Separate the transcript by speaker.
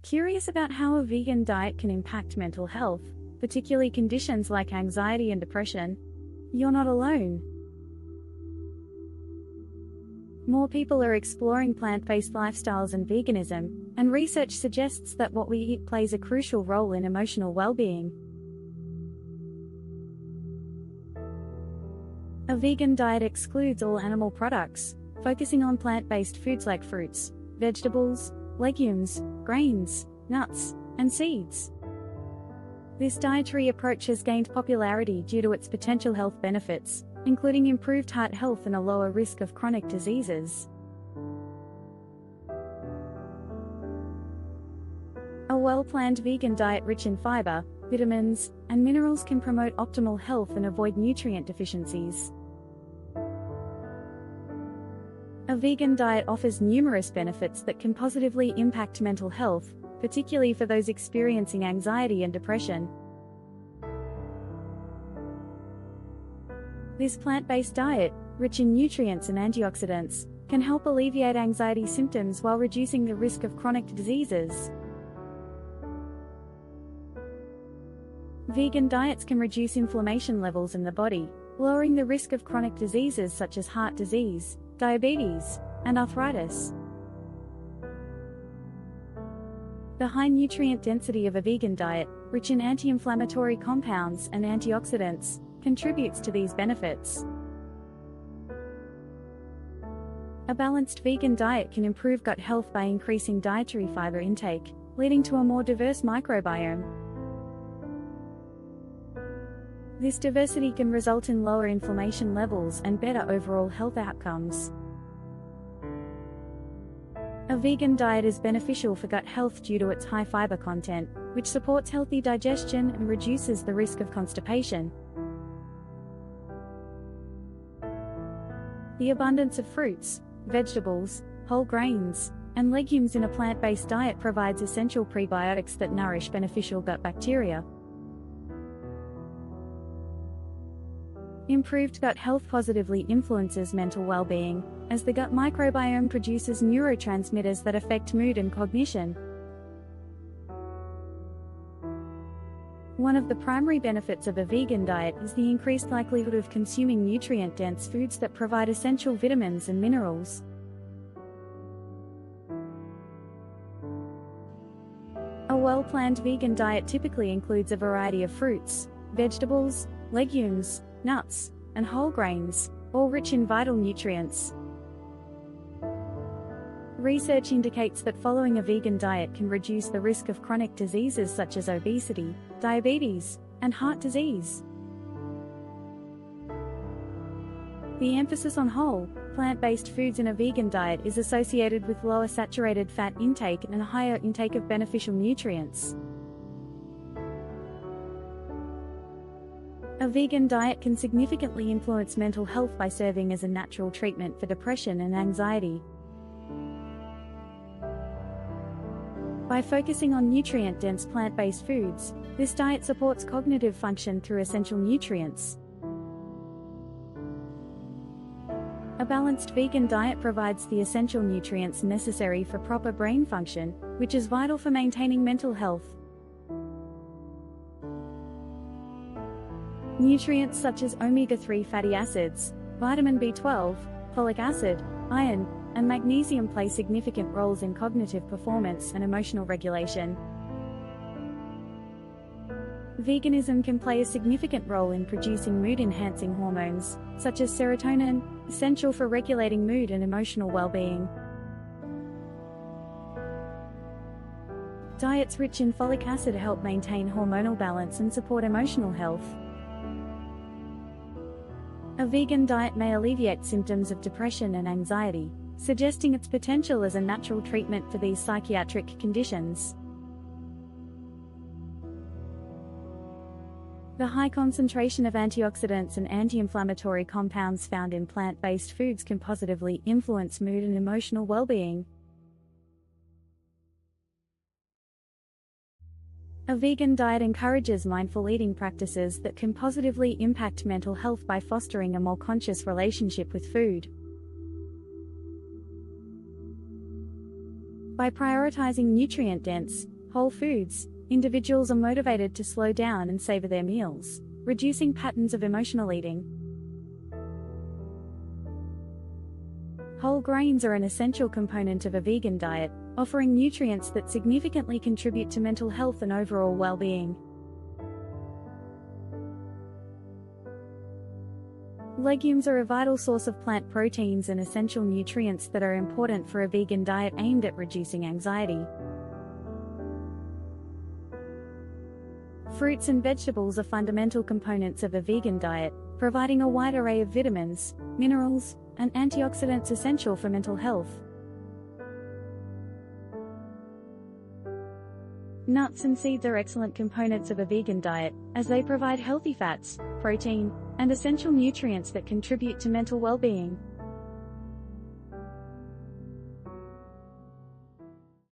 Speaker 1: Curious about how a vegan diet can impact mental health, particularly conditions like anxiety and depression? You're not alone. More people are exploring plant-based lifestyles and veganism, and research suggests that what we eat plays a crucial role in emotional well-being. A vegan diet excludes all animal products, focusing on plant-based foods like fruits, vegetables, legumes, grains, nuts, and seeds. This dietary approach has gained popularity due to its potential health benefits, including improved heart health and a lower risk of chronic diseases. A well-planned vegan diet rich in fiber, vitamins, and minerals can promote optimal health and avoid nutrient deficiencies. A vegan diet offers numerous benefits that can positively impact mental health, particularly for those experiencing anxiety and depression. This plant-based diet, rich in nutrients and antioxidants, can help alleviate anxiety symptoms while reducing the risk of chronic diseases. Vegan diets can reduce inflammation levels in the body, lowering the risk of chronic diseases such as heart disease, diabetes, and arthritis. The high nutrient density of a vegan diet, rich in anti-inflammatory compounds and antioxidants, contributes to these benefits. A balanced vegan diet can improve gut health by increasing dietary fiber intake, leading to a more diverse microbiome. This diversity can result in lower inflammation levels and better overall health outcomes. A vegan diet is beneficial for gut health due to its high fiber content, which supports healthy digestion and reduces the risk of constipation. The abundance of fruits, vegetables, whole grains, and legumes in a plant-based diet provides essential prebiotics that nourish beneficial gut bacteria. Improved gut health positively influences mental well-being, as the gut microbiome produces neurotransmitters that affect mood and cognition. One of the primary benefits of a vegan diet is the increased likelihood of consuming nutrient-dense foods that provide essential vitamins and minerals. A well-planned vegan diet typically includes a variety of fruits, vegetables, legumes, nuts, and whole grains, all rich in vital nutrients. Research indicates that following a vegan diet can reduce the risk of chronic diseases such as obesity, diabetes, and heart disease. The emphasis on whole, plant-based foods in a vegan diet is associated with lower saturated fat intake and a higher intake of beneficial nutrients. A vegan diet can significantly influence mental health by serving as a natural treatment for depression and anxiety. By focusing on nutrient-dense plant-based foods, this diet supports cognitive function through essential nutrients. A balanced vegan diet provides the essential nutrients necessary for proper brain function, which is vital for maintaining mental health. Nutrients such as omega-3 fatty acids, vitamin B12, folic acid, iron, and magnesium play significant roles in cognitive performance and emotional regulation. Veganism can play a significant role in producing mood-enhancing hormones, such as serotonin, essential for regulating mood and emotional well-being. Diets rich in folic acid help maintain hormonal balance and support emotional health. A vegan diet may alleviate symptoms of depression and anxiety, suggesting its potential as a natural treatment for these psychiatric conditions. The high concentration of antioxidants and anti-inflammatory compounds found in plant-based foods can positively influence mood and emotional well-being. A vegan diet encourages mindful eating practices that can positively impact mental health by fostering a more conscious relationship with food. By prioritizing nutrient-dense, Whole foods. Individuals are motivated to slow down and savor their meals, reducing patterns of emotional eating. Whole grains are an essential component of a vegan diet, offering nutrients that significantly contribute to mental health and overall well-being. Legumes are a vital source of plant proteins and essential nutrients that are important for a vegan diet aimed at reducing anxiety. Fruits and vegetables are fundamental components of a vegan diet, providing a wide array of vitamins, minerals, and antioxidants essential for mental health. Nuts and seeds are excellent components of a vegan diet, as they provide healthy fats, protein, and essential nutrients that contribute to mental well-being.